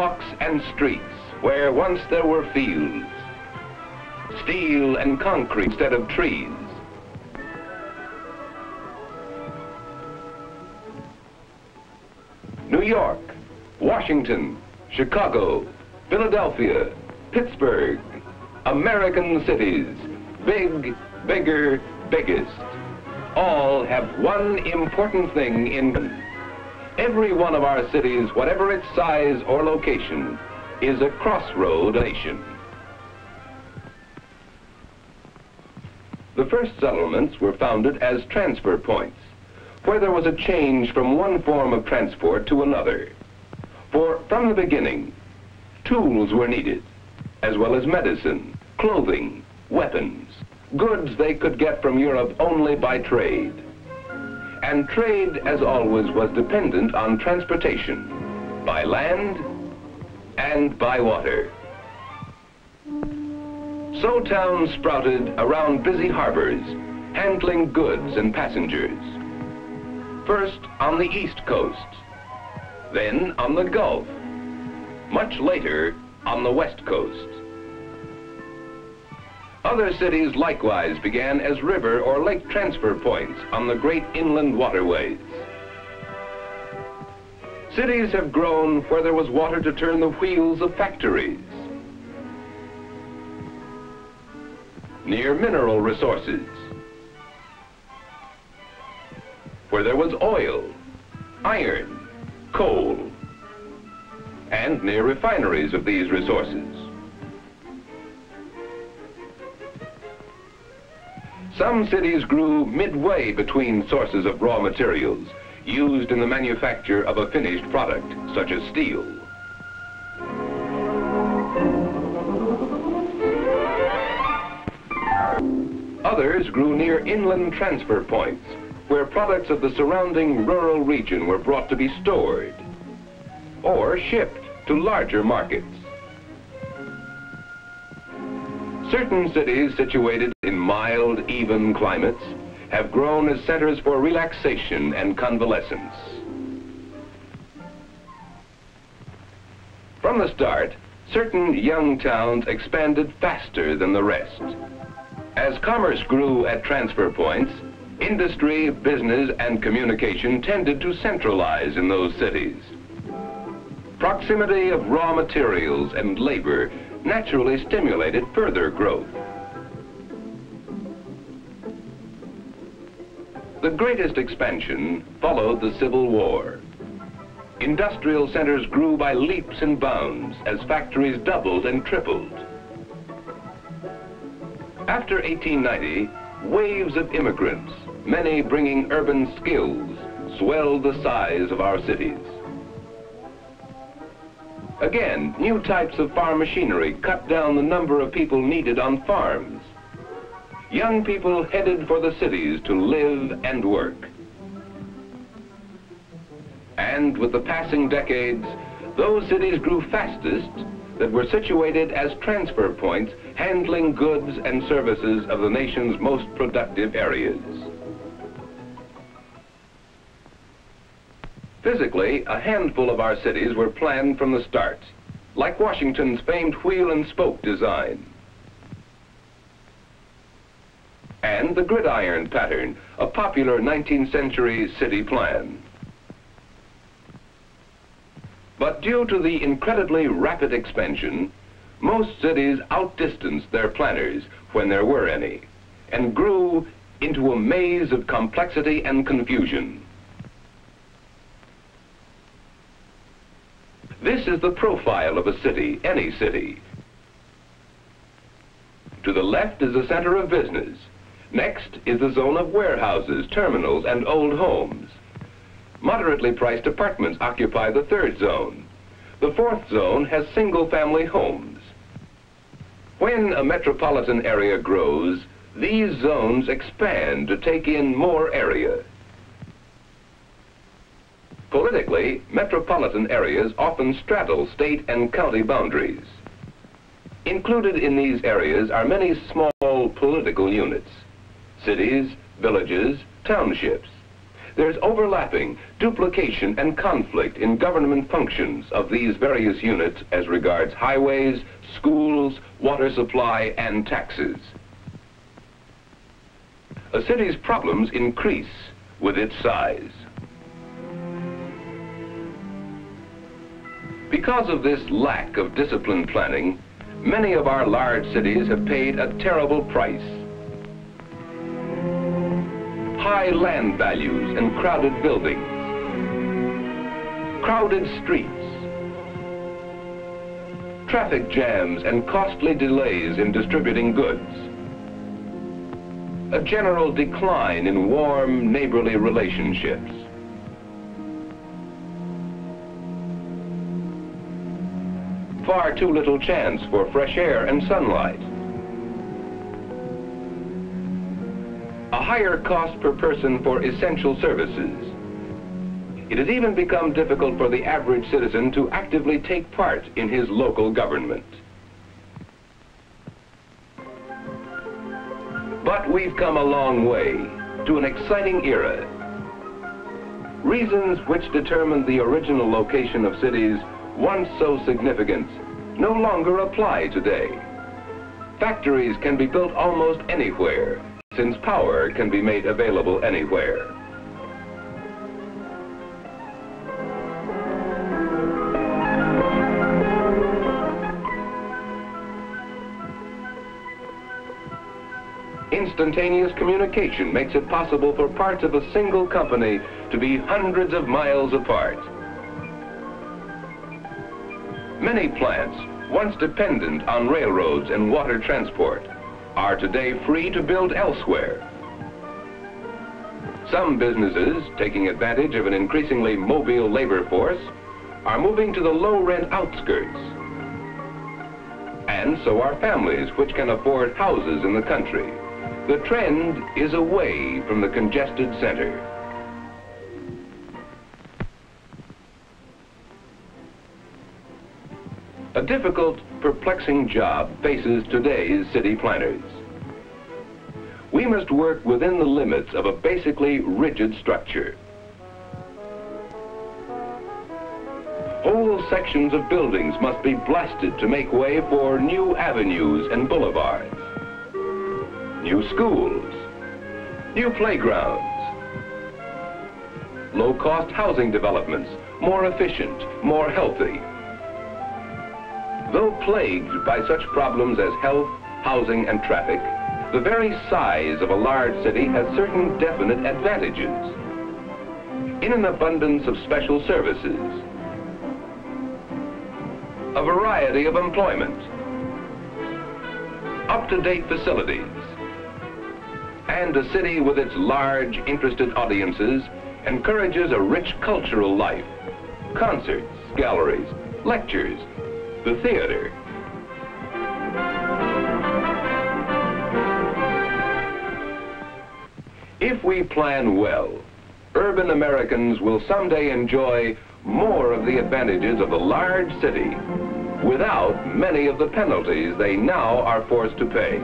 sidewalks and streets where once there were fields, steel and concrete instead of trees. New York, Washington, Chicago, Philadelphia, Pittsburgh, American cities, big, bigger, biggest, all have one important thing in common. Every one of our cities, whatever its size or location, is a crossroad nation. The first settlements were founded as transfer points, where there was a change from one form of transport to another. For from the beginning, tools were needed, as well as medicine, clothing, weapons, goods they could get from Europe only by trade. And trade, as always, was dependent on transportation, by land and by water. So towns sprouted around busy harbors, handling goods and passengers. First on the East Coast, then on the Gulf, much later on the West Coast. Other cities likewise began as river or lake transfer points on the great inland waterways. Cities have grown where there was water to turn the wheels of factories, near mineral resources, where there was oil, iron, coal, and near refineries of these resources. Some cities grew midway between sources of raw materials used in the manufacture of a finished product, such as steel. Others grew near inland transfer points, where products of the surrounding rural region were brought to be stored or shipped to larger markets. Certain cities situated in mild, even climates have grown as centers for relaxation and convalescence. From the start, certain young towns expanded faster than the rest. As commerce grew at transfer points, industry, business, and communication tended to centralize in those cities. Proximity of raw materials and labor naturally stimulated further growth. The greatest expansion followed the Civil War. Industrial centers grew by leaps and bounds as factories doubled and tripled. After 1890, waves of immigrants, many bringing urban skills, swelled the size of our cities. Again, new types of farm machinery cut down the number of people needed on farms. Young people headed for the cities to live and work. And with the passing decades, those cities grew fastest that were situated as transfer points handling goods and services of the nation's most productive areas. Physically, a handful of our cities were planned from the start, like Washington's famed wheel and spoke design, and the gridiron pattern, a popular 19th century city plan. But due to the incredibly rapid expansion, most cities outdistanced their planners when there were any, and grew into a maze of complexity and confusion. This is the profile of a city, any city. To the left is the center of business. Next is the zone of warehouses, terminals, and old homes. Moderately priced apartments occupy the third zone. The fourth zone has single-family homes. When a metropolitan area grows, these zones expand to take in more area. Politically, metropolitan areas often straddle state and county boundaries. Included in these areas are many small political units, cities, villages, townships. there's overlapping, duplication, and conflict in government functions of these various units as regards highways, schools, water supply, and taxes. A city's problems increase with its size. Because of this lack of disciplined planning, many of our large cities have paid a terrible price. High land values and crowded buildings, crowded streets, traffic jams and costly delays in distributing goods, a general decline in warm neighborly relationships. Far too little chance for fresh air and sunlight. A higher cost per person for essential services. It has even become difficult for the average citizen to actively take part in his local government. But we've come a long way to an exciting era. Reasons which determined the original location of cities once so significant no longer apply today. Factories can be built almost anywhere, since power can be made available anywhere. Instantaneous communication makes it possible for parts of a single company to be hundreds of miles apart. Many plants, once dependent on railroads and water transport, are today free to build elsewhere. Some businesses, taking advantage of an increasingly mobile labor force, are moving to the low-rent outskirts. And so are families which can afford houses in the country. The trend is away from the congested center. A difficult, perplexing job faces today's city planners. We must work within the limits of a basically rigid structure. Whole sections of buildings must be blasted to make way for new avenues and boulevards, new schools, new playgrounds, low-cost housing developments, more efficient, more healthy. Though plagued by such problems as health, housing, and traffic, the very size of a large city has certain definite advantages. In an abundance of special services, a variety of employment, up-to-date facilities, and a city with its large, interested audiences encourages a rich cultural life, concerts, galleries, lectures, the theater. If we plan well, urban Americans will someday enjoy more of the advantages of the large city without many of the penalties they now are forced to pay.